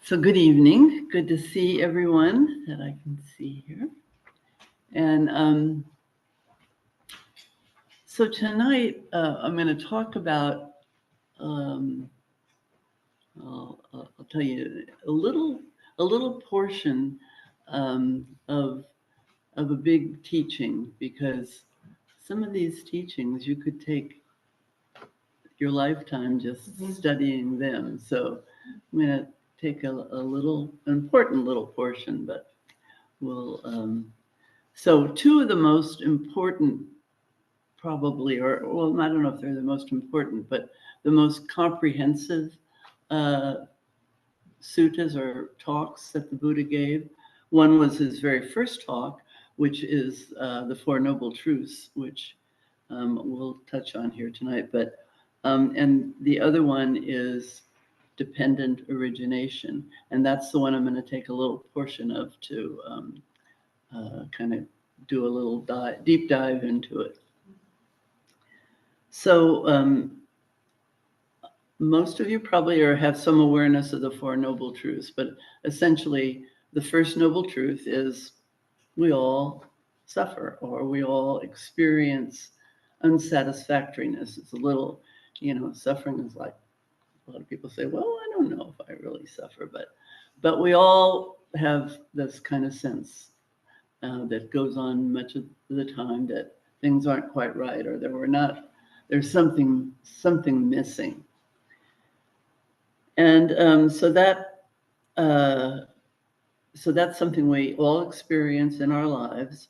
So good evening. Good to see everyone that I can see here. And so tonight I'm going to talk about, um, I'll tell you a little portion of a big teaching, because some of these teachings you could take your lifetime just studying them. So I'm going to take an important little portion, but we'll. So two of the most important, probably, well, I don't know if they're the most important, but the most comprehensive suttas or talks that the Buddha gave. One was his very first talk, which is the Four Noble Truths, which we'll touch on here tonight. But and the other one is dependent origination, and that's the one I'm going to take a little portion of to kind of do a little deep dive into it. So most of you probably have some awareness of the Four Noble Truths, but essentially the first noble truth is we all suffer, or we all experience unsatisfactoriness. It's a little, suffering is like, a lot of people say, well, I don't know if I really suffer, but we all have this kind of sense that goes on much of the time, that things aren't quite right, or there's something missing. And so that's something we all experience in our lives.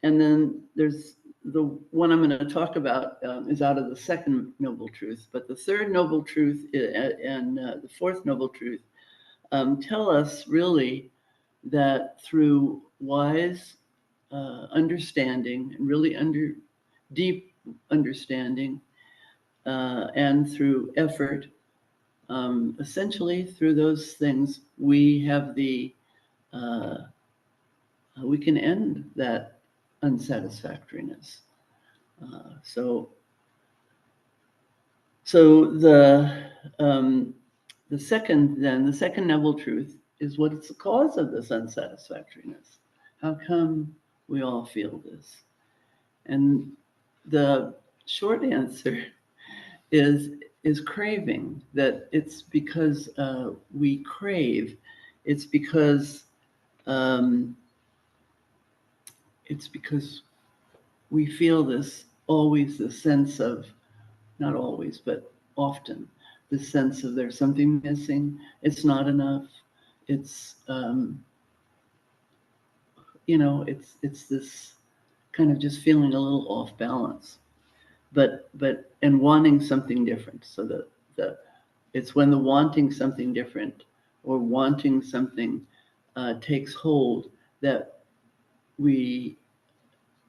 And then there's the one I'm going to talk about is out of the second noble truth, but the third noble truth and the fourth noble truth tell us really that through wise understanding, and really deep understanding, and through effort, essentially through those things, we have we can end that unsatisfactoriness. So the second noble truth is, what is the cause of this unsatisfactoriness? How come we all feel this? And the short answer is craving. That it's because we crave. It's because we feel always the sense of, not always, but often, the sense of there's something missing. It's not enough. It's it's this kind of just feeling a little off balance, and wanting something different. So it's when the wanting something different, or wanting something takes hold, that we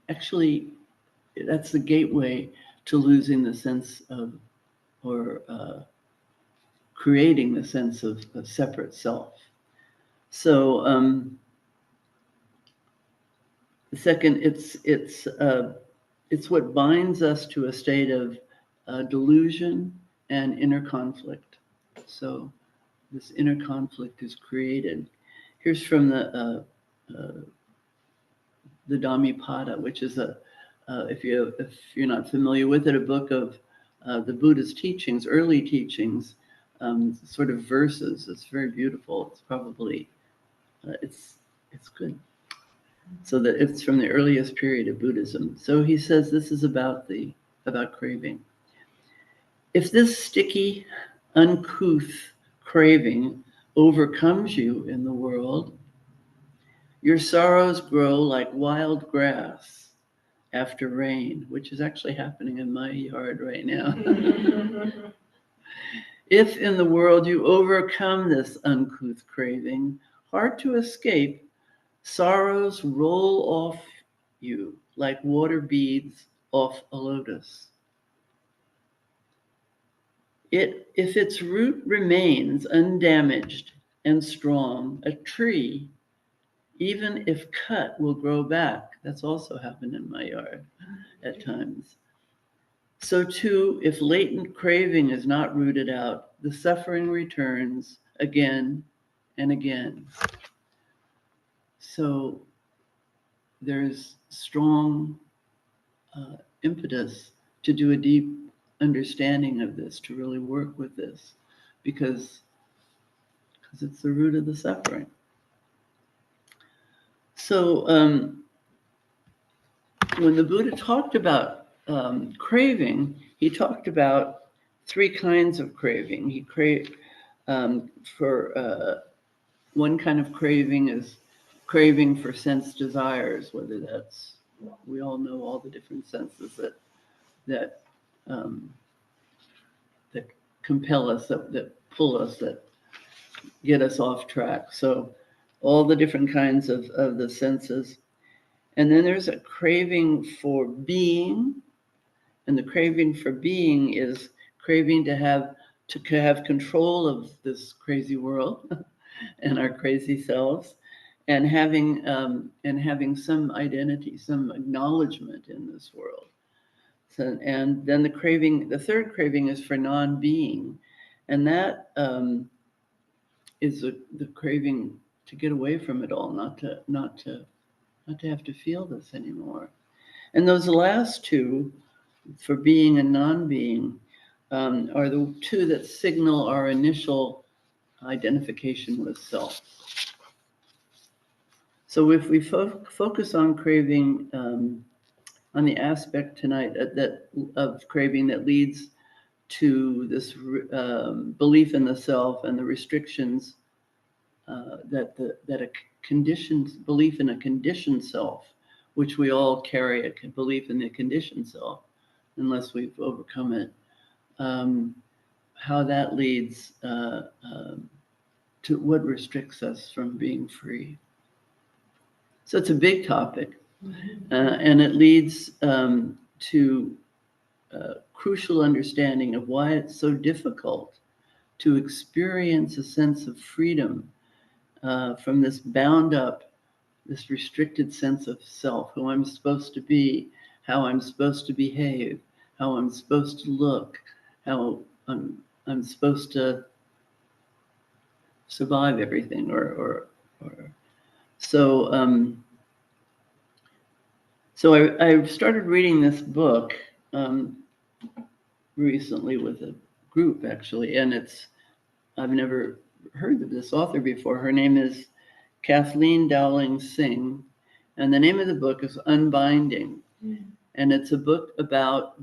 actually, that's the gateway to losing the sense of, or creating the sense of a separate self. So the second, it's what binds us to a state of delusion and inner conflict. So this inner conflict is created. Here's from the Dhammapada, which is if you're not familiar with it, a book of the Buddha's teachings, early teachings, sort of verses. It's very beautiful. It's probably it's good. So that it's from the earliest period of Buddhism. So he says this is about craving. If this sticky, uncouth craving overcomes you in the world, your sorrows grow like wild grass after rain, which is actually happening in my yard right now. If in the world you overcome this uncouth craving, hard to escape, sorrows roll off you like water beads off a lotus. If its root remains undamaged and strong, a tree, even if cut, will grow back. That's also happened in my yard at times. So too, if latent craving is not rooted out, the suffering returns again and again. So there's strong impetus to do a deep understanding of this, to really work with this, because it's the root of the suffering. So when the Buddha talked about craving, he talked about 3 kinds of craving. He craved for one kind of craving is craving for sense desires, whether that's, we all know all the different senses that that compel us, that pull us, that get us off track. So all the different kinds of the senses. And then there's a craving for being, and the craving for being is craving to have control of this crazy world and our crazy selves, and having some identity, some acknowledgement in this world. So, and then the third craving is for non-being, and that is the craving to get away from it all, not to have to feel this anymore. And those last 2, for being and non-being, are the 2 that signal our initial identification with self. So if we focus on craving, on the aspect tonight of craving that leads to this belief in the self and the restrictions that a conditioned belief in a conditioned self, which we all carry a belief in the conditioned self, unless we've overcome it, how that leads to what restricts us from being free. So it's a big topic, and it leads to crucial understanding of why it's so difficult to experience a sense of freedom from this bound up, this restricted sense of self, who I'm supposed to be, how I'm supposed to behave, how I'm supposed to look, how I'm supposed to survive everything, or so. So I started reading this book recently with a group, actually, and I've never heard of this author before. Her name is Kathleen Dowling Singh, and the name of the book is Unbinding, and it's a book about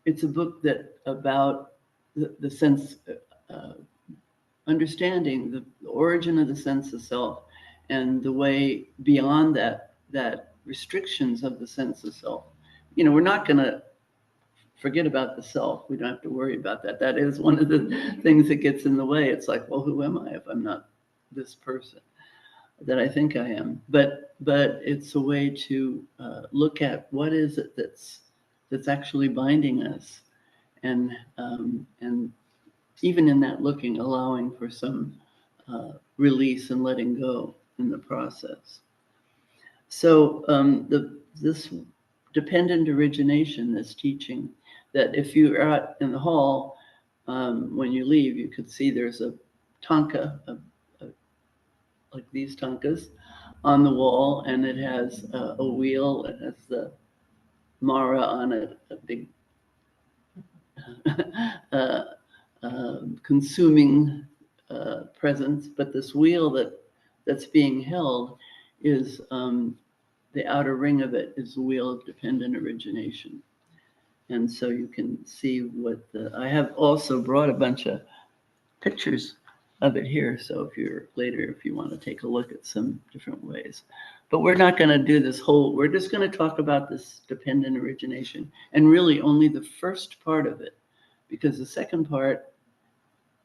it's a book about the sense, understanding the origin of the sense of self, and the way beyond that restrictions of the sense of self. We're not going to forget about the self. We don't have to worry about that. That is one of the things that gets in the way. It's like, well, who am I if I'm not this person that I think I am? But it's a way to look at what is it that's actually binding us, and even in that looking, allowing for some release and letting go in the process. So this dependent origination, this teaching, that if you're out in the hall, when you leave, you could see there's a tanka, like these tankas, on the wall, and it has a wheel. It has the Mara on it, a big consuming presence. But this wheel that's being held is the outer ring of it is the wheel of dependent origination. And so you can see I have also brought a bunch of pictures of it here. So if you want to take a look at some different ways. But we're not going to do we're just going to talk about this dependent origination, and really only the first part of it, because the second part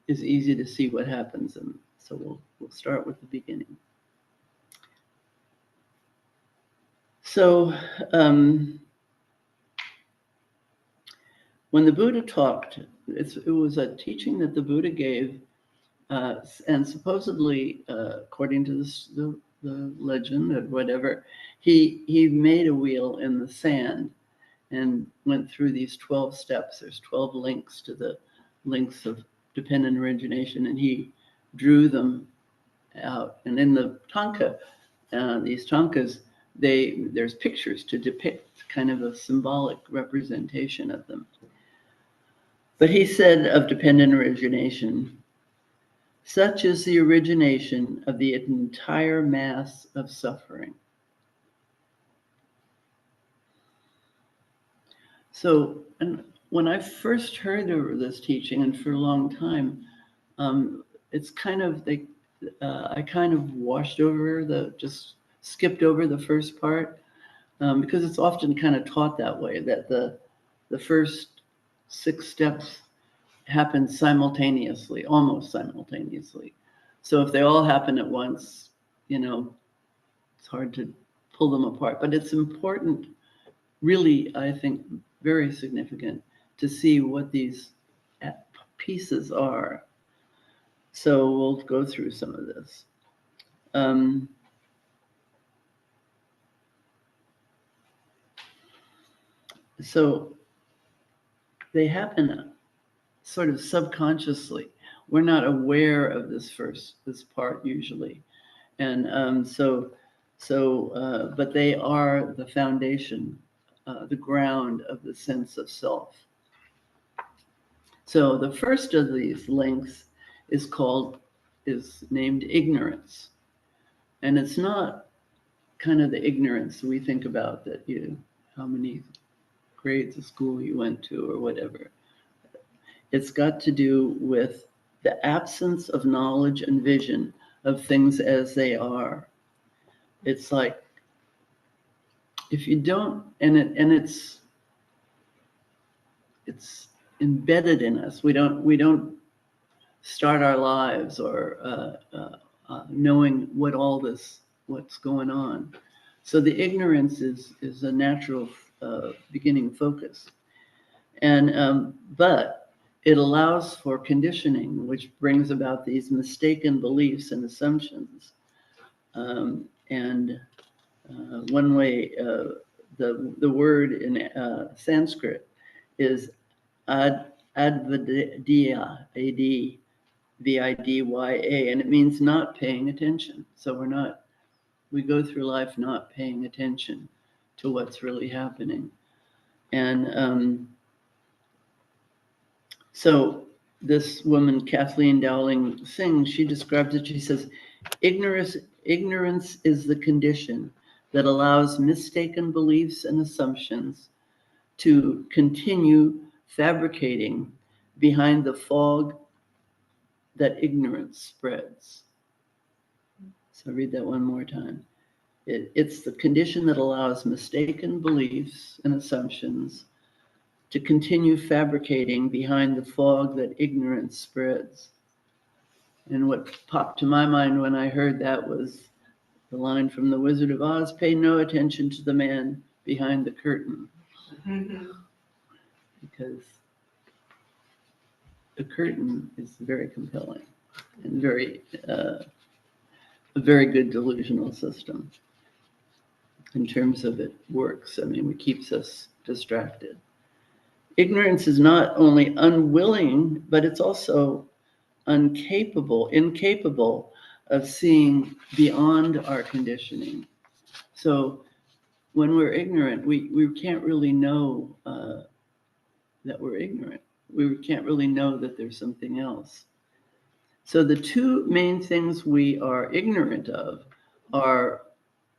is easy to see what happens. And so we'll start with the beginning. So when the Buddha talked, it was a teaching that the Buddha gave, and supposedly, according to the legend or whatever, he made a wheel in the sand and went through these 12 steps. There's 12 links to the links of dependent origination, and he drew them out. And in the tanka, these tankas, there's pictures to depict kind of a symbolic representation of them. But he said of dependent origination, such is the origination of the entire mass of suffering. So, and when I first heard of this teaching, and for a long time, it's kind of I kind of washed over just skipped over the first part, because it's often kind of taught that way, that the first 6 steps happen simultaneously, almost simultaneously. So if they all happen at once, it's hard to pull them apart. But it's important, really, I think, very significant to see what these pieces are. So we'll go through some of this. So they happen sort of subconsciously. We're not aware of this part usually. And but they are the foundation, the ground of the sense of self. So the first of these links is named ignorance. And it's not kind of the ignorance we think about that how many grades of school you went to or whatever. It's got to do with the absence of knowledge and vision of things as they are. It's like, if you don't, and it's embedded in us. We don't start our lives or knowing what's going on. So the ignorance is a natural beginning focus, and but it allows for conditioning, which brings about these mistaken beliefs and assumptions. One way, the word in Sanskrit is advidya, advidya, and it means not paying attention. So we go through life not paying attention to what's really happening. And so this woman, Kathleen Dowling Singh, she describes it. She says, ignorance is the condition that allows mistaken beliefs and assumptions to continue fabricating behind the fog that ignorance spreads. So read that one more time. It's the condition that allows mistaken beliefs and assumptions to continue fabricating behind the fog that ignorance spreads. And what popped to my mind when I heard that was the line from The Wizard of Oz, pay no attention to the man behind the curtain. Mm-hmm. Because the curtain is very compelling and a very good delusional system in terms of it works. I mean, it keeps us distracted. Ignorance is not only unwilling, but it's also incapable of seeing beyond our conditioning. So when we're ignorant, we can't really know that we're ignorant. We can't really know that there's something else. So the two main things we are ignorant of are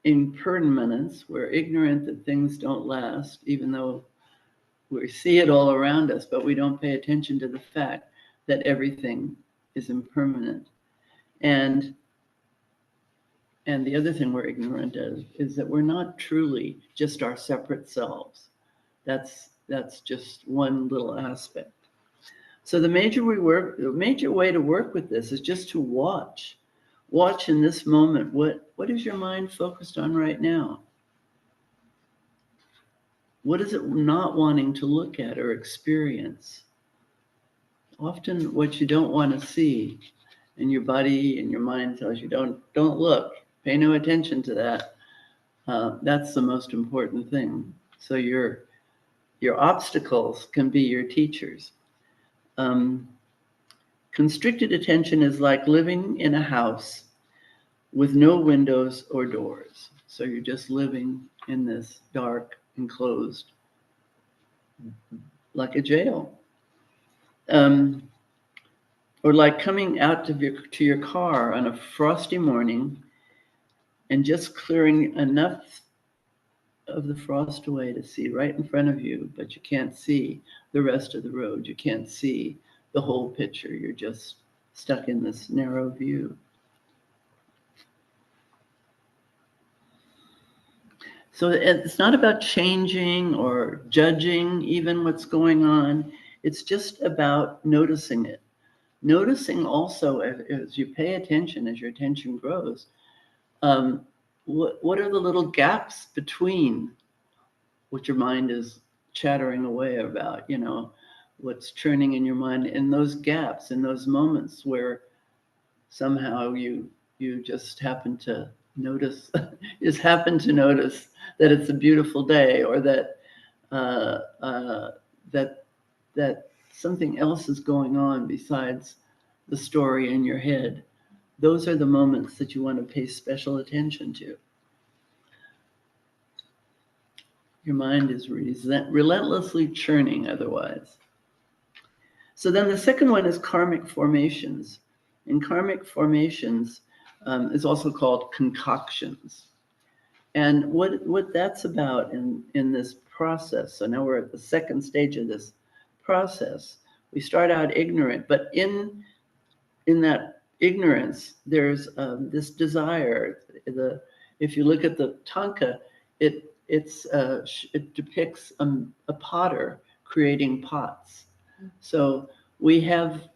impermanence. We're ignorant that things don't last, even though we see it all around us, but we don't pay attention to the fact that everything is impermanent. And the other thing we're ignorant of is that we're not truly just our separate selves. That's just one little aspect. So the major way to work with this is just to watch in this moment. What is your mind focused on right now? What is it not wanting to look at or experience? Often what you don't want to see, and your body and your mind tells you, don't look, pay no attention to that. That's the most important thing. So your obstacles can be your teachers. Constricted attention is like living in a house with no windows or doors. So you're just living in this dark, enclosed, like a jail. Or like coming out to your car on a frosty morning and just clearing enough of the frost away to see right in front of you, but you can't see the rest of the road. You can't see the whole picture. You're just stuck in this narrow view. So it's not about changing or judging even what's going on. It's just about noticing it. Noticing also as you pay attention, as your attention grows, what are the little gaps between what your mind is chattering away about, what's churning in your mind, and those gaps, in those moments where somehow you just happen to notice, that it's a beautiful day, or that that something else is going on besides the story in your head. Those are the moments that you want to pay special attention to. Your mind is relentlessly churning otherwise. So then the second one is karmic formations. And karmic formations is also called concoctions. And what that's about in this process, so now we're at the second stage of this process. We start out ignorant, but in that ignorance, there's this desire. If you look at the tanka, it depicts a potter creating pots. So we have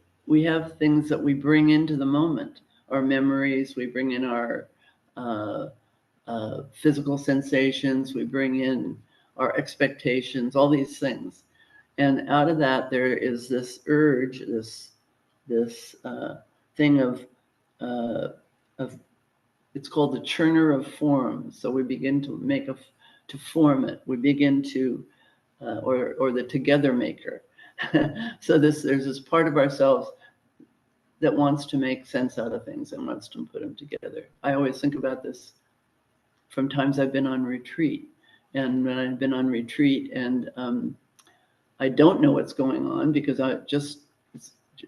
things that we bring into the moment, our memories. We bring in our physical sensations. We bring in our expectations. All these things, and out of that, there is this urge, this thing of it's called the churner of forms. So we begin to to form it. We begin to or the together maker. So there's this part of ourselves that wants to make sense out of things and wants to put them together. I always think about this from times I've been on retreat, and when I've been on retreat and I don't know what's going on because I just,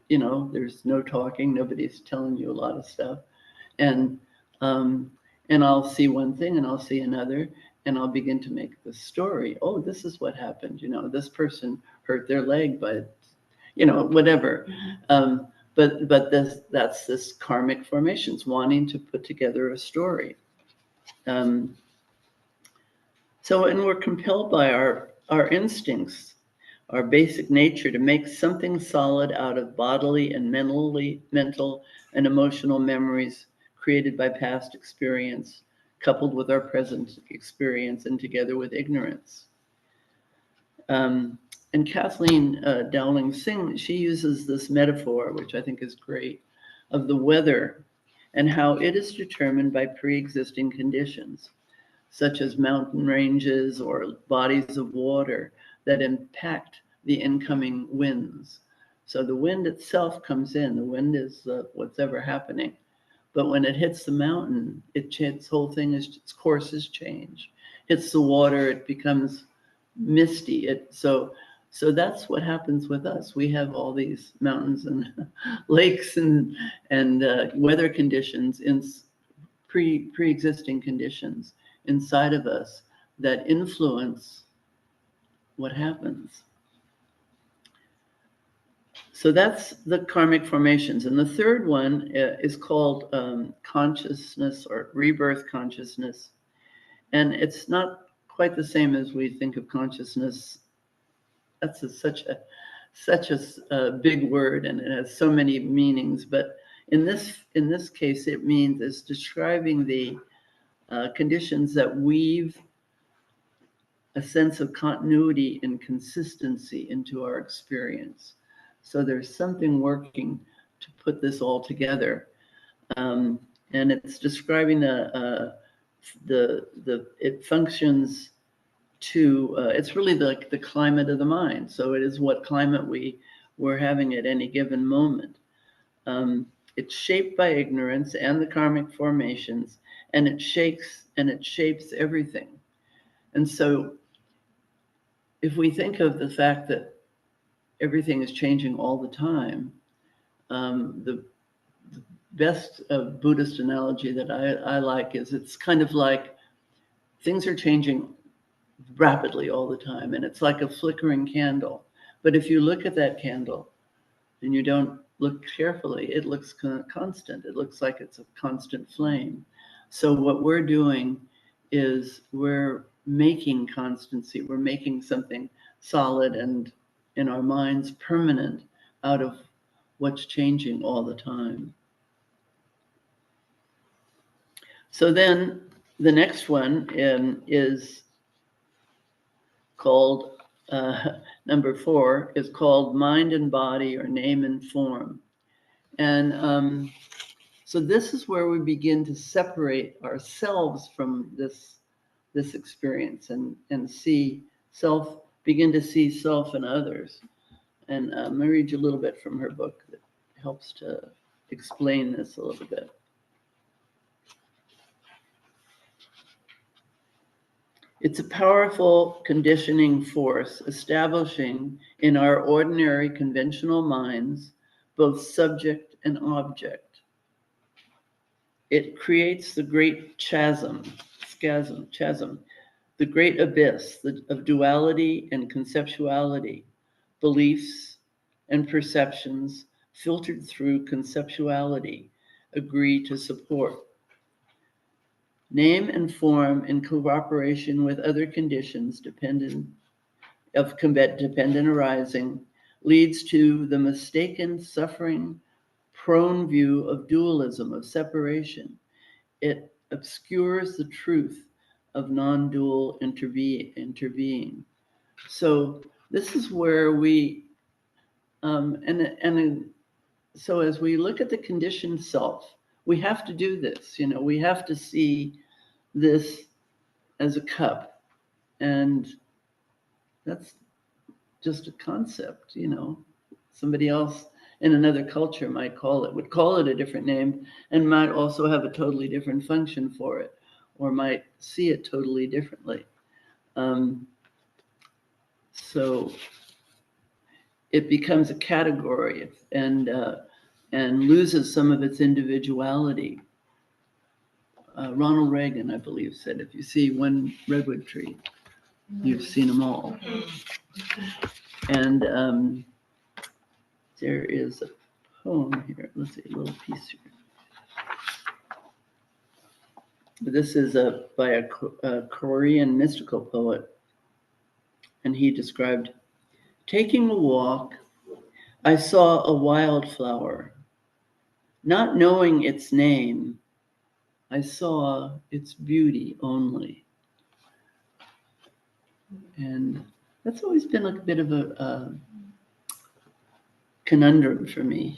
there's no talking, nobody's telling you a lot of stuff, and I'll see one thing and I'll see another, and I'll begin to make the story. Oh, this is what happened. This person hurt their leg, but whatever. But that's this karmic formations, wanting to put together a story. And we're compelled by our instincts, our basic nature, to make something solid out of bodily and mental and emotional memories created by past experience, coupled with our present experience and together with ignorance. And Kathleen Dowling Singh, she uses this metaphor, which I think is great, of the weather and how it is determined by pre-existing conditions, such as mountain ranges or bodies of water that impact the incoming winds. So the wind itself comes in. The wind is what's ever happening. But when it hits the mountain, its whole thing its course is changed. Hits the water, it becomes misty. So that's what happens with us. We have all these mountains and lakes and weather conditions in pre-existing conditions inside of us that influence what happens. So that's the karmic formations. And the third one is called consciousness or rebirth consciousness. And it's not quite the same as we think of consciousness. That's such a big word, and it has so many meanings. But in this case, it's describing the conditions that weave a sense of continuity and consistency into our experience. So there's something working to put this all together, and it's describing it functions to it's really the climate of the mind. So it is what climate we're having at any given moment. It's shaped by ignorance and the karmic formations, and it shapes everything. And so if we think of the fact that everything is changing all the time, the best Buddhist analogy that I like is it's kind of like things are changing rapidly all the time, and it's like a flickering candle. But if you look at that candle and you don't look carefully, it looks constant. It looks like it's a constant flame. So what we're doing is we're making constancy. We're making something solid and in our minds permanent out of what's changing all the time. So then the next one is called, number 4 is called mind and body, or name and form. And so this is where we begin to separate ourselves from this experience and begin to see self and others. And I'm going to read you a little bit from her book that helps to explain this a little bit. It's a powerful conditioning force establishing in our ordinary conventional minds both subject and object. It creates the great chasm, the great abyss of duality and conceptuality, beliefs and perceptions filtered through conceptuality agree to support. Name and form in cooperation with other conditions dependent arising leads to the mistaken, suffering, prone view of dualism, of separation. It obscures the truth of non-dual interbeing. So this is where we, so as we look at the conditioned self, we have to do this. We have to see this as a cup, and that's just a concept. Somebody else in another culture would call it a different name, and might also have a totally different function for it, or might see it totally differently. So it becomes a category and loses some of its individuality. Ronald Reagan, I believe, said, if you see one redwood tree, you've seen them all. And there is a poem here. Let's see, a little piece here. This is by a Korean mystical poet, and he described, taking a walk, I saw a wildflower. Not knowing its name, I saw its beauty only. And that's always been like a bit of a conundrum for me,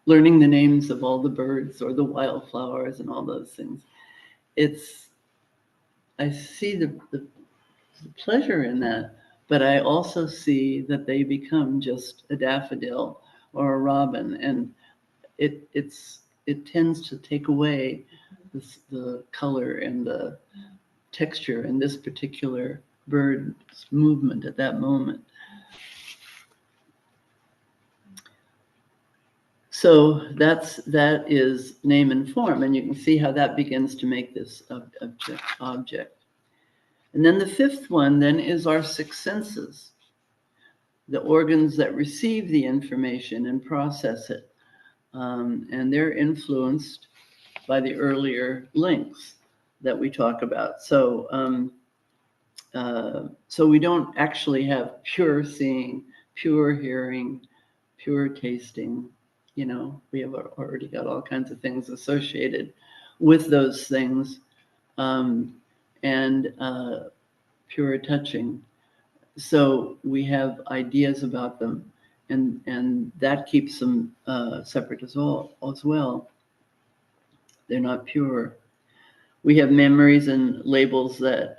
learning the names of all the birds or the wildflowers and all those things. I see the pleasure in that, but I also see that they become just a daffodil or a robin, and it tends to take away the color and the texture in this particular bird's movement at that moment. So that is name and form, and you can see how that begins to make this object. And then the 5th one then is our 6 senses, the organs that receive the information and process it. And they're influenced by the earlier links that we talk about. So we don't actually have pure seeing, pure hearing, pure tasting. We have already got all kinds of things associated with those things, and pure touching. So we have ideas about them, and that keeps them separate as well. They're not pure. We have memories and labels that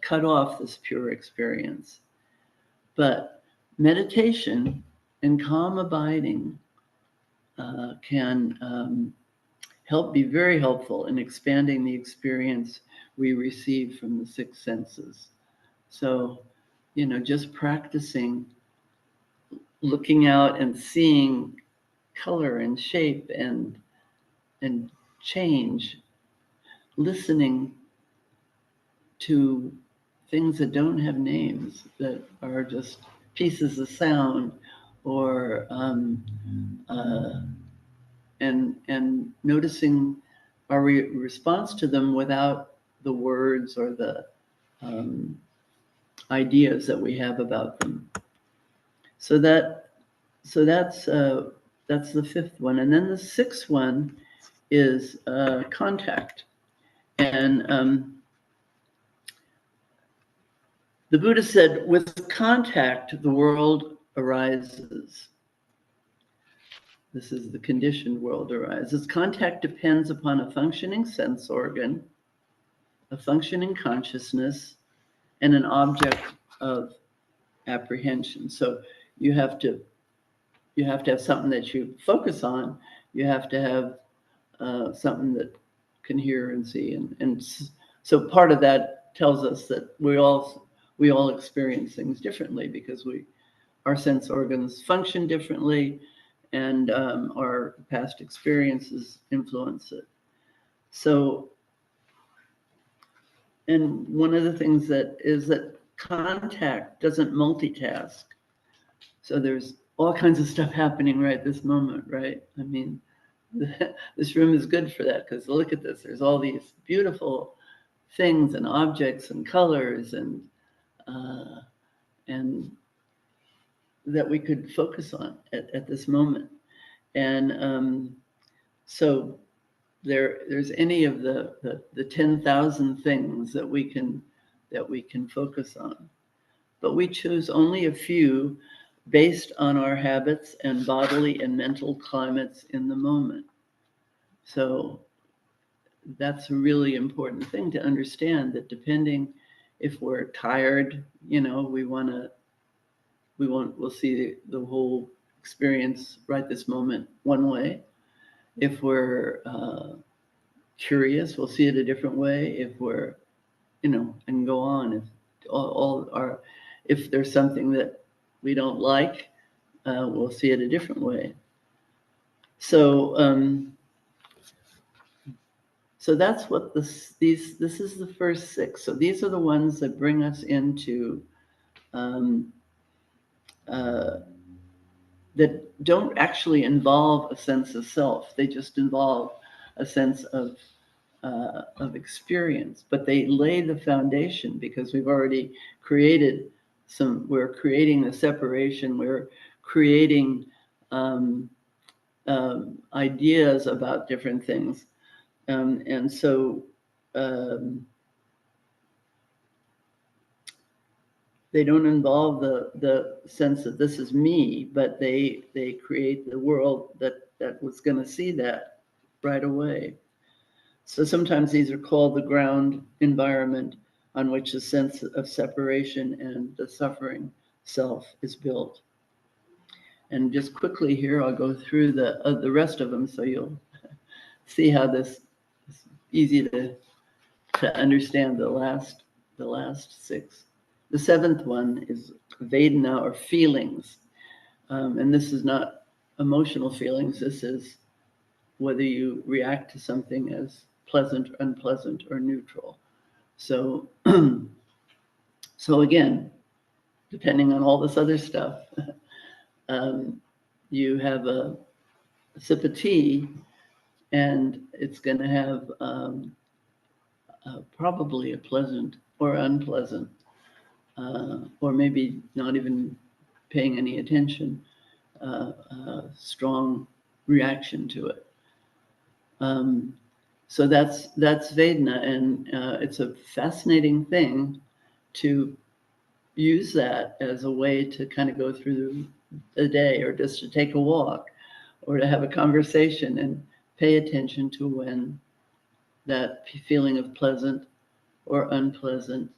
cut off this pure experience. But meditation and calm abiding can be very helpful in expanding the experience we receive from the six senses. So, just practicing looking out and seeing color and shape and change, listening to things that don't have names, that are just pieces of sound, or and noticing our response to them without the words or the ideas that we have about them. So that's the fifth one, and then the sixth one is contact. And the Buddha said, with contact, the world arises. This is the conditioned world arises. Contact depends upon a functioning sense organ, a functioning consciousness, and an object of apprehension. So you have to have something that you focus on. You have to have something that can hear and see, and so part of that tells us that we all experience things differently, because our sense organs function differently, and our past experiences influence it. So, and one of the things that contact doesn't multitask. So there's all kinds of stuff happening right this moment, right? I mean, this room is good for that, because look at this. There's all these beautiful things and objects and colors and that we could focus on at this moment. And so there's any of the 10,000 things that we can focus on, but we choose only a few based on our habits and bodily and mental climates in the moment. So that's a really important thing to understand, that depending if we're tired, we'll see the whole experience right this moment one way. If we're curious, we'll see it a different way. If we're, and go on. If there's something that we don't like, we'll see it a different way. So that's what this is the first six. So these are the ones that bring us into that don't actually involve a sense of self. They just involve a sense of experience, but they lay the foundation, because we've already created we're creating the separation, we're creating ideas about different things. And so they don't involve the sense that this is me, but they create the world that was going to see that right away. So sometimes these are called the ground environment on which the sense of separation and the suffering self is built. And just quickly here, I'll go through the rest of them, so you'll see how this is easy to understand the last six. The seventh one is Vedana, or feelings. And this is not emotional feelings. This is whether you react to something as pleasant, unpleasant, or neutral. So, so again, depending on all this other stuff, you have a sip of tea, and it's going to have probably a pleasant or unpleasant, or maybe not even paying any attention, strong reaction to it. So that's Vedana, and it's a fascinating thing to use that as a way to kind of go through the day, or just to take a walk, or to have a conversation, and pay attention to when that feeling of pleasant or unpleasant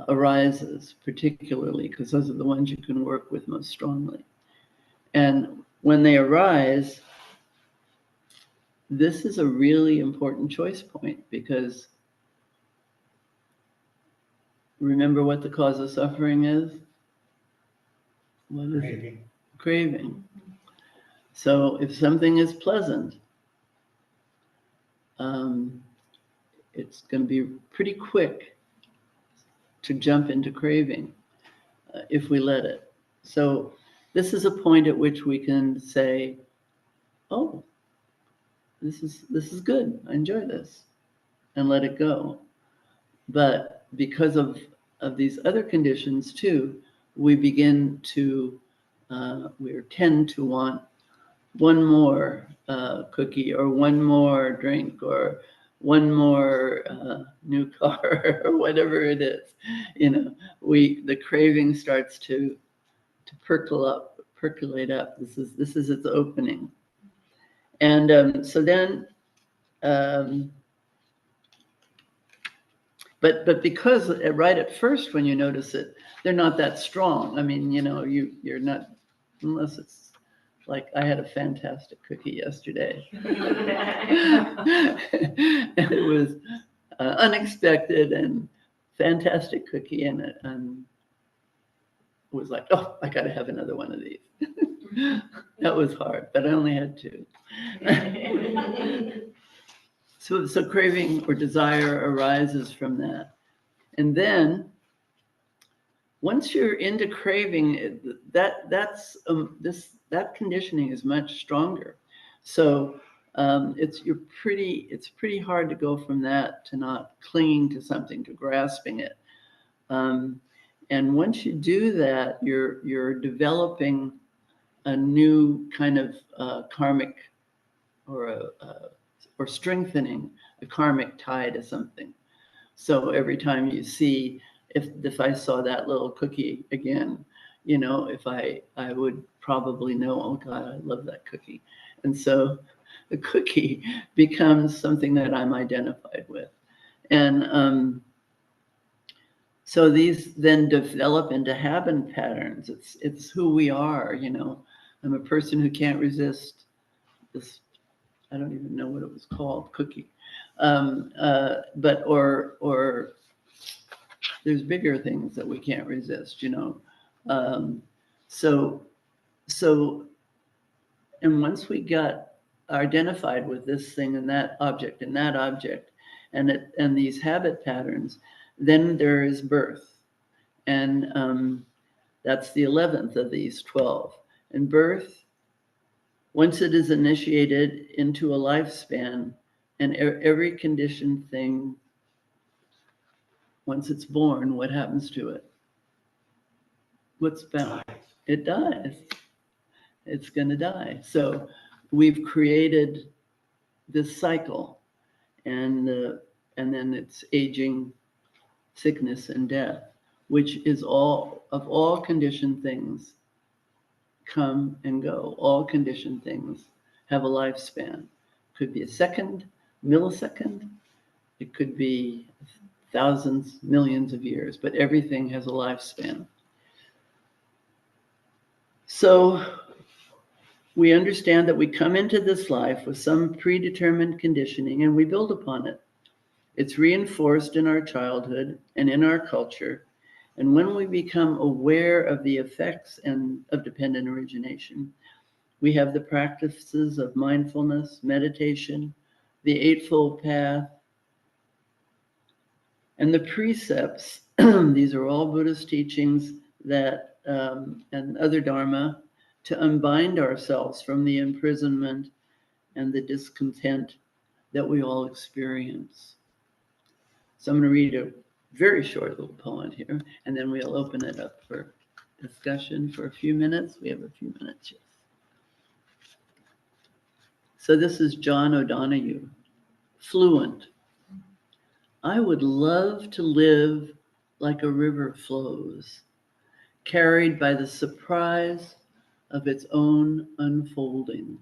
arises, particularly because those are the ones you can work with most strongly. And when they arise, this is a really important choice point, because remember what the cause of suffering is? What is it? Craving. So if something is pleasant, it's going to be pretty quick to jump into craving if we let it. So this is a point at which we can say, oh, this is good. I enjoy this, and let it go. But because of these other conditions too, we begin to, we tend to want one more cookie, or one more drink, or one more new car, or whatever it is. The craving starts to percolate up. This is its opening. And so then, but because right at first when you notice it, they're not that strong. I mean, you're not, unless it's like I had a fantastic cookie yesterday. And it was unexpected and fantastic cookie, and it was like, oh, I got to have another one of these. That was hard, but I only had two. So craving or desire arises from that. And then once you're into craving, that conditioning is much stronger. So it's pretty hard to go from that to not clinging to something, to grasping it. And once you do that, you're developing a new kind of karmic, or strengthening a karmic tie to something. So every time you see, if I saw that little cookie again, if I would probably know, oh God, I love that cookie. And so the cookie becomes something that I'm identified with. And so these then develop into habit patterns. It's who we are, I'm a person who can't resist this, I don't even know what it was called, cookie. But there's bigger things that we can't resist, So, and once we got identified with this thing and that object, and these habit patterns, then there is birth. And that's the 11th of these 12. And birth, once it is initiated into a lifespan, and every conditioned thing, once it's born, what happens to it? What's bound? It dies. It's going to die. So we've created this cycle, and then it's aging, sickness, and death, which is all conditioned things come and go. All conditioned things have a lifespan. Could be a second, millisecond. It could be thousands, millions of years, but everything has a lifespan. So we understand that we come into this life with some predetermined conditioning, and we build upon it. It's reinforced in our childhood and in our culture. And when we become aware of the effects of dependent origination, we have the practices of mindfulness, meditation, the Eightfold Path, and the precepts. These are all Buddhist teachings that and other Dharma, to unbind ourselves from the imprisonment and the discontent that we all experience. So I'm going to read a very short little poem here, and then we'll open it up for discussion for a few minutes. We have a few minutes, yes. So this is John O'Donohue, fluent. I would love to live like a river flows, carried by the surprise of its own unfolding.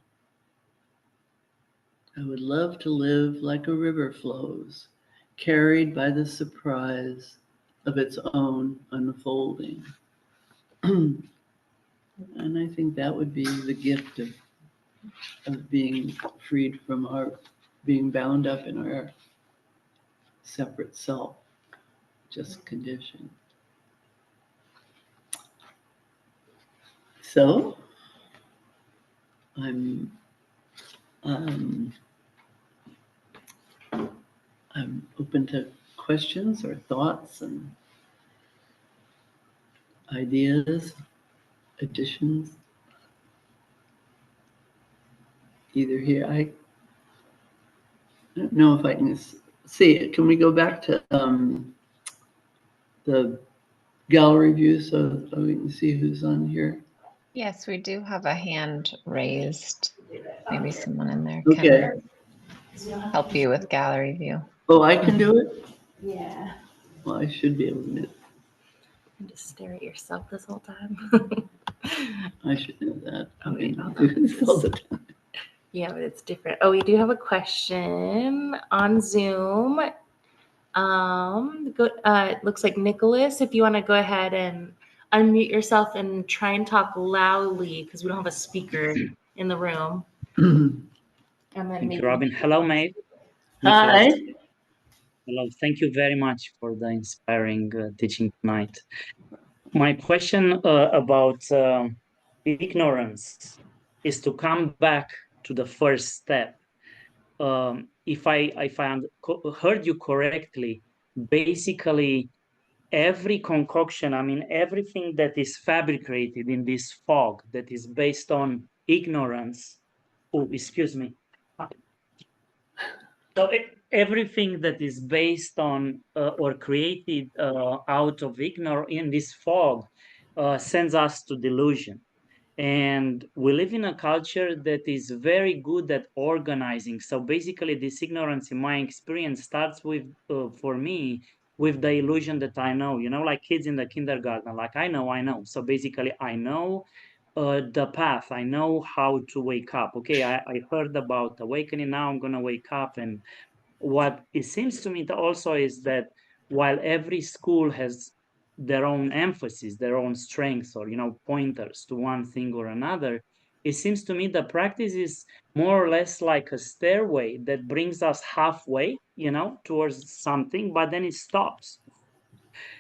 I would love to live like a river flows, carried by the surprise of its own unfolding. And I think that would be the gift of being freed from our being bound up in our separate self, just conditioned. So I'm open to questions or thoughts and ideas, additions. Either here, I don't know if I can see it. Can we go back to the gallery view so we can see who's on here? Yes, we do have a hand raised. Maybe someone in there Okay. can help you with gallery view. Oh, I can do it? Yeah. Well, I should be able to do it. And just stare at yourself this whole time. I should know that. I Okay, mean, hold do on. this all the time. Yeah, but it's different. Oh, we do have a question on Zoom. It looks like Nicholas, if you want to go ahead and unmute yourself and try and talk loudly because we don't have a speaker in the room. And then Thank maybe you, Robin. Hello, Maeve. Hi. Hello. Thank you very much for the inspiring teaching tonight. My question about ignorance is to come back to the first step. If I heard you correctly, basically every concoction, I mean everything that is fabricated in this fog that is based on ignorance. Oh, excuse me. So everything that is based on or created out of ignorance in this fog sends us to delusion. And we live in a culture that is very good at organizing. So basically, this ignorance, in my experience, starts with, for me, with the illusion that I know. You know, like kids in the kindergarten, like I know. So basically, I know the path. I know how to wake up. Okay, I heard about awakening. Now I'm gonna wake up. And what it seems to me also is that while every school has their own emphasis, their own strengths, or pointers to one thing or another, it seems to me the practice is more or less like a stairway that brings us halfway, towards something, but then it stops.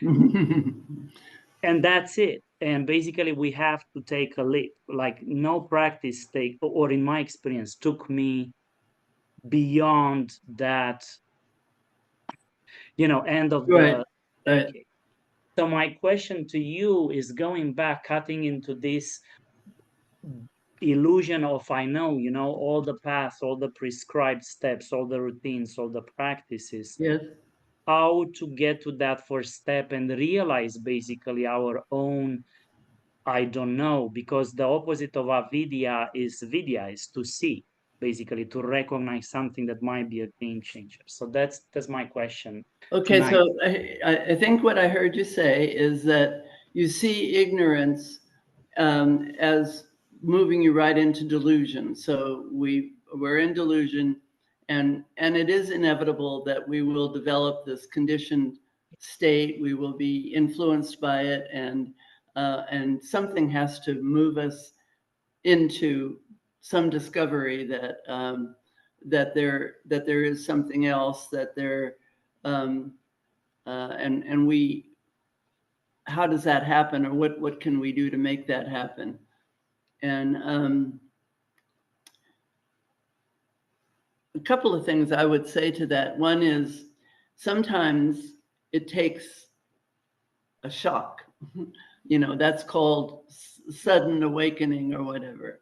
And that's it. And basically we have to take a leap. Like no practice or in my experience, took me beyond that, end of Right. the decade. So my question to you is going back, cutting into this illusion of I know, all the paths, all the prescribed steps, all the routines, all the practices. Yes. How to get to that first step and realize basically our own I don't know, because the opposite of avidya is vidya, is to see, basically to recognize something that might be a game changer. So that's my question. Okay, tonight. so I think what I heard you say is that you see ignorance as moving you right into delusion. So we're in delusion, and it is inevitable that we will develop this conditioned state. We will be influenced by it, and something has to move us into some discovery that that there is something else, that there and we, how does that happen, or what can we do to make that happen? And a couple of things I would say to that. One is sometimes it takes a shock. That's called sudden awakening or whatever.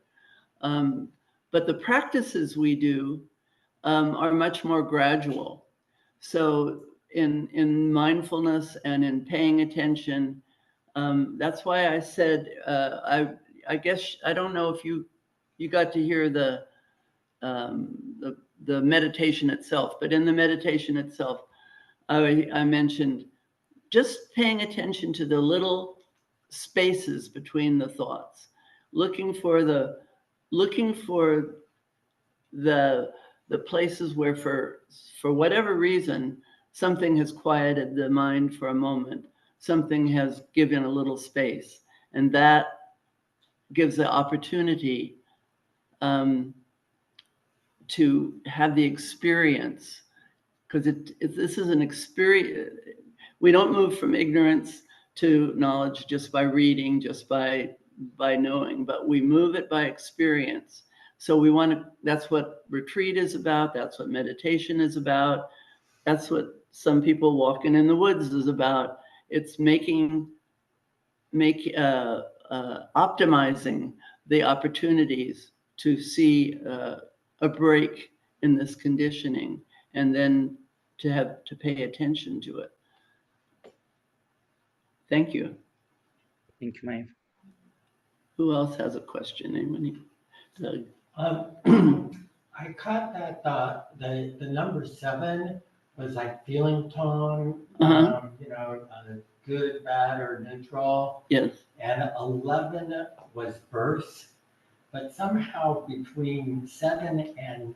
But the practices we do are much more gradual. So in mindfulness and in paying attention, that's why I said I guess I don't know if you got to hear the meditation itself, but in the meditation itself, I mentioned just paying attention to the little spaces between the thoughts, looking for the places where for whatever reason something has quieted the mind for a moment, something has given a little space, and that gives the opportunity to have the experience, because this is an experience. We don't move from ignorance to knowledge just by reading, just by knowing, but we move it by experience. So we want to, that's what retreat is about. That's what meditation is about. That's what some people walking in the woods is about. It's optimizing the opportunities to see a break in this conditioning, and then to pay attention to it. Thank you. Thank you, Maeve. Who else has a question? Anybody? Doug? I caught that the number 7 was like feeling tone, good, bad, or neutral. Yes. And 11 was birth, but somehow between 7 and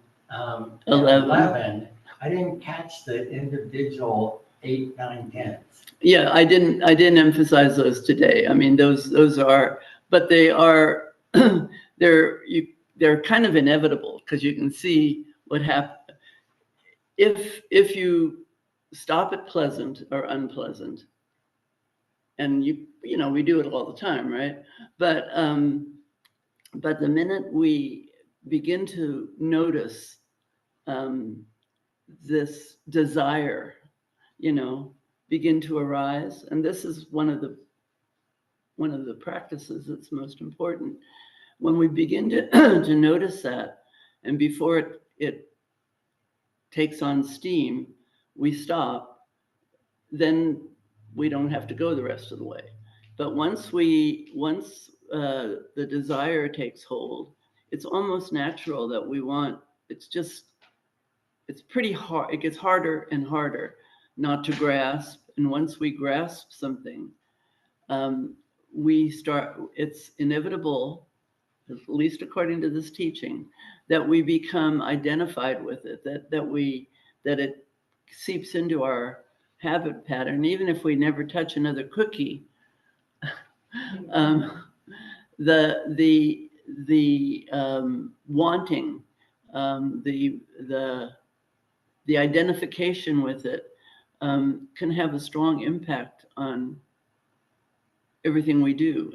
11, I didn't catch the individual 8, 9, 10s. Yeah, I didn't emphasize those today. I mean, those are, but they are they're kind of inevitable, because you can see what happens if you stop at pleasant or unpleasant. And we do it all the time, right? But the minute we begin to notice this desire, begin to arise, and this is one of the practices that's most important. When we begin to notice that, and before it takes on steam, we stop, then we don't have to go the rest of the way. But once the desire takes hold, it's almost natural that we want, it's pretty hard. It gets harder and harder not to grasp. And once we grasp something, it's inevitable, at least according to this teaching, that we become identified with it, that it seeps into our habit pattern. Even if we never touch another cookie, the wanting, the identification with it can have a strong impact on everything we do.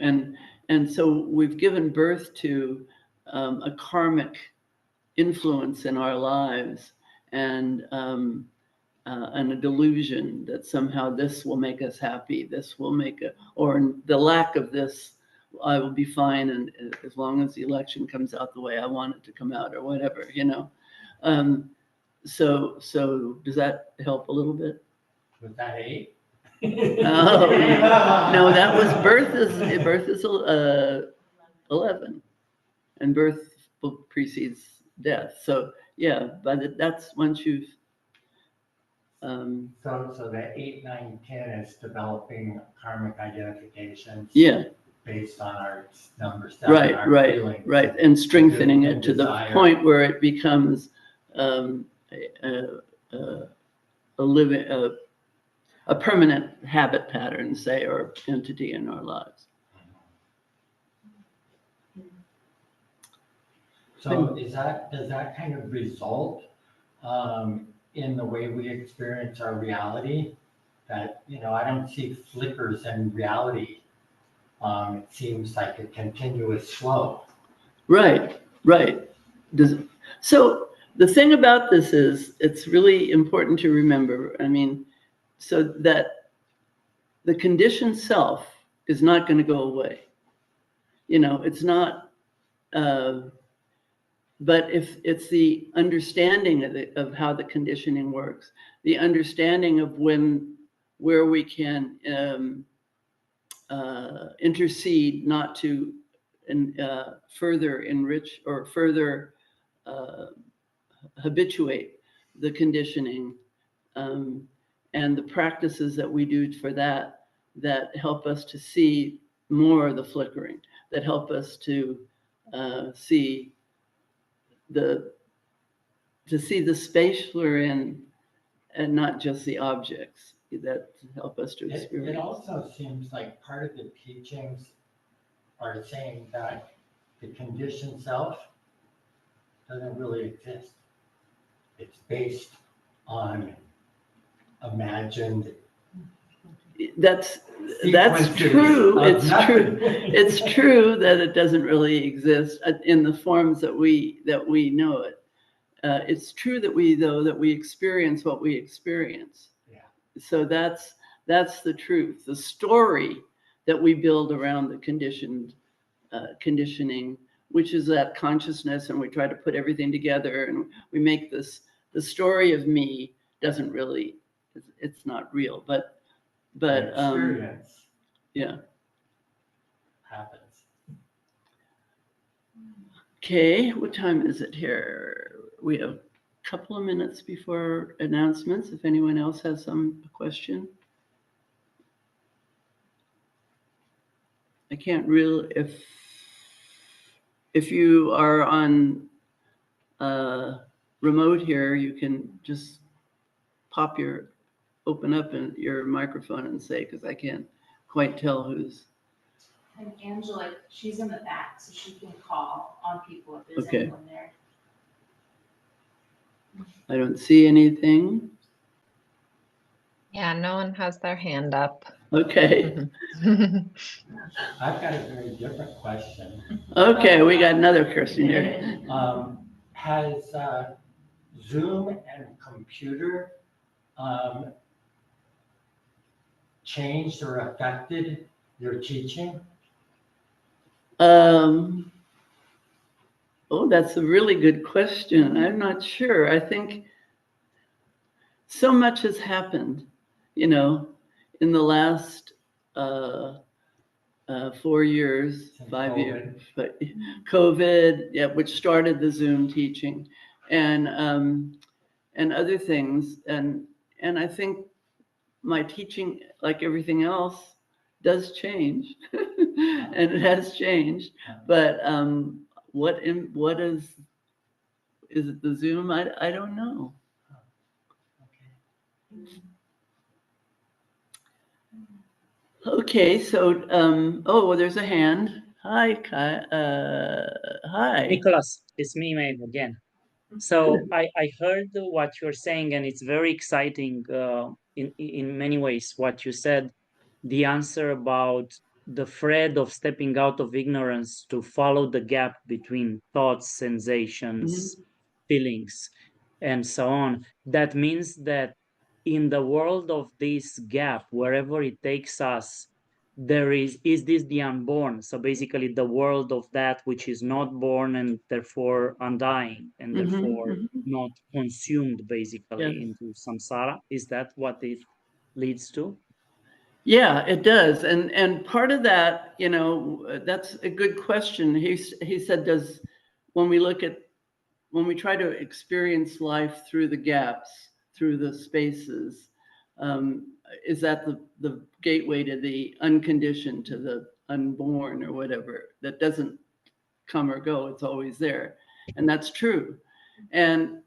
And so we've given birth to a karmic influence in our lives, and a delusion that somehow this will make us happy, or the lack of this, I will be fine, and as long as the election comes out the way I want it to come out, or whatever, So does that help a little bit? Was that 8? Oh, no, that was birth is 11, and birth precedes death. So yeah, but that's once you've So that 8, 9, 10 is developing karmic identifications. Yeah. Based on our number 7, our feelings. Right, and strengthening it to desire. The point where it becomes a permanent habit pattern, say, or entity in our lives. So does that kind of result in the way we experience our reality? That, I don't see flickers in reality. It seems like a continuous flow. Right. So the thing about this is, it's really important to remember, so that the conditioned self is not going to go away. It's not, but if it's the understanding of how the conditioning works, the understanding of where we can intercede not to further enrich or further habituate the conditioning, and the practices that we do for that help us to see more of the flickering, that help us to see the space we're in, and not just the objects that help us to experience. It also seems like part of the teachings are saying that the conditioned self doesn't really exist. It's based on imagined That's sequences true. of It's true. nothing. It's true that it doesn't really exist in the forms that we know it. It's true that we experience what we experience. Yeah. So that's the truth. The story that we build around the conditioning, which is that consciousness, and we try to put everything together, and we make the story of me doesn't really. It's not real, but Experience yeah. happens. Okay, what time is it here? We have a couple of minutes before announcements. If anyone else has some question. I can't really, if you are on remote here, you can just open up your microphone and say, because I can't quite tell who's. And Angela, she's in the back, so she can call on people if there's Okay. anyone there. I don't see anything. Yeah, no one has their hand up. Okay. I've got a very different question. Okay, we got another person here. Has Zoom and computer changed or affected your teaching? Oh, that's a really good question. I'm not sure. I think so much has happened, in the last 4 years, Since 5 COVID. years, but COVID, yeah, which started the Zoom teaching, and other things, and I think my teaching, like everything else, does change, and it has changed. But what is it the Zoom? I don't know. Okay, so well, there's a hand. Hi, Kai. Hi. Nicholas, it's me, Maeve, again. So I heard what you're saying, and it's very exciting in many ways. What you said, the answer about the thread of stepping out of ignorance to follow the gap between thoughts, sensations, feelings, and so on. That means that in the world of this gap, wherever it takes us, there is this the unborn? So basically the world of that which is not born and therefore undying and therefore not consumed basically into samsara. Is that what it leads to? Yeah, it does. And part of that, that's a good question. He said, when we try to experience life through the gaps, through the spaces, is that the gateway to the unconditioned, to the unborn or whatever, that doesn't come or go, it's always there. And that's true. And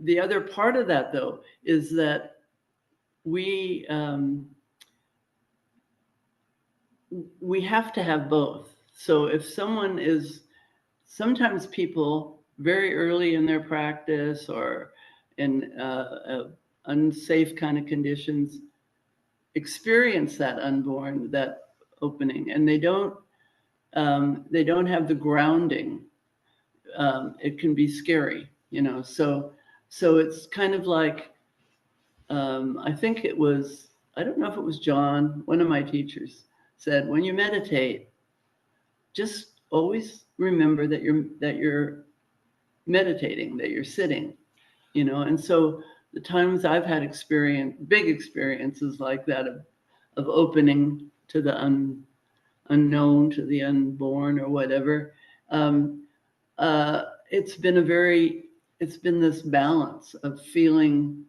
the other part of that, though, is that we have to have both. So if sometimes people very early in their practice or in unsafe kind of conditions experience that unborn, that opening, and they don't have the grounding. It can be scary, so it's kind of like, I think it was, I don't know if it was John, one of my teachers, said, when you meditate, just always remember that you're meditating, that you're sitting, and so the times I've had big experiences like that of opening to the unknown, to the unborn or whatever, it's been this balance of feeling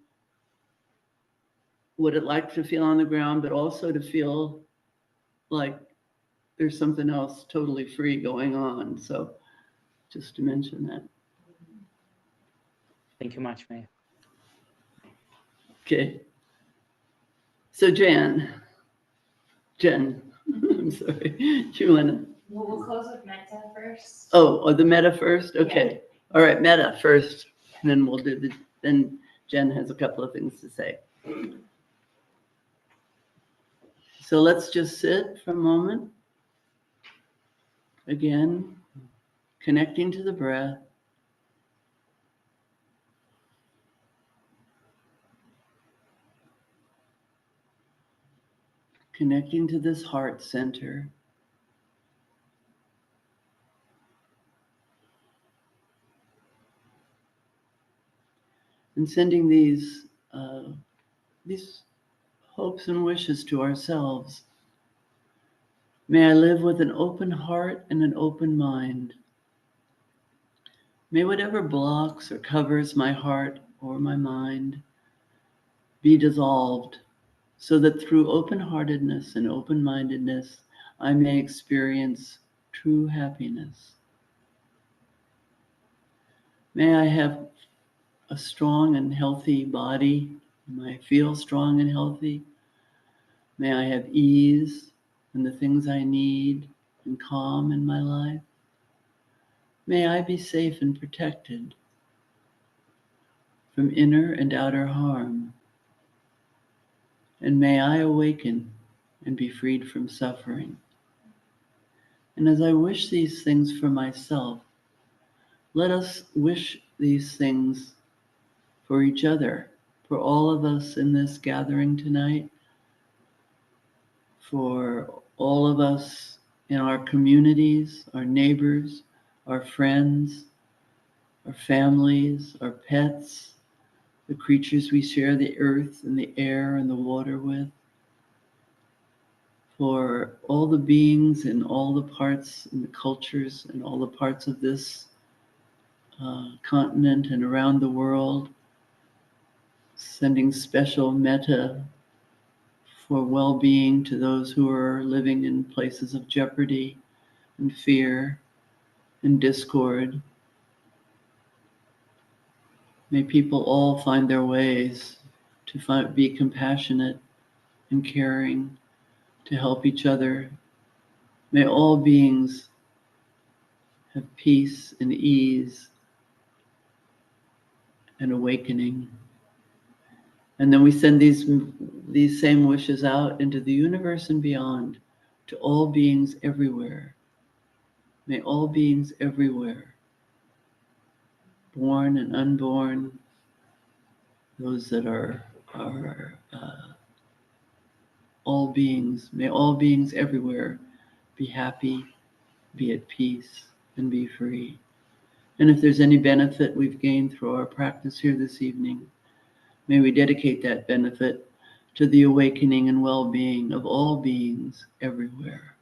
what it like to feel on the ground, but also to feel like there's something else totally free going on. So just to mention that. Thank you much, Maeve. Okay. So Jen, I'm sorry. Do you want to? We'll close with metta first. Oh, the metta first? Okay. All right, metta first, and then we'll do then Jen has a couple of things to say. So let's just sit for a moment. Again, connecting to the breath. Connecting to this heart center. And sending these hopes and wishes to ourselves. May I live with an open heart and an open mind. May whatever blocks or covers my heart or my mind be dissolved, so that through open-heartedness and open-mindedness, I may experience true happiness. May I have a strong and healthy body. May I feel strong and healthy. May I have ease in the things I need and calm in my life. May I be safe and protected from inner and outer harm. And may I awaken and be freed from suffering. And as I wish these things for myself, let us wish these things for each other, for all of us in this gathering tonight, for all of us in our communities, our neighbors, our friends, our families, our pets, the creatures we share the earth and the air and the water with, for all the beings in all the parts and the cultures and all the parts of this continent and around the world, sending special metta for well-being to those who are living in places of jeopardy and fear and discord. May people all find their ways to be compassionate and caring, to help each other. May all beings have peace and ease and awakening. And then we send these same wishes out into the universe and beyond, to all beings everywhere. May all beings everywhere, born and unborn, those that are all beings, may all beings everywhere be happy, be at peace, and be free. And if there's any benefit we've gained through our practice here this evening, may we dedicate that benefit to the awakening and well-being of all beings everywhere.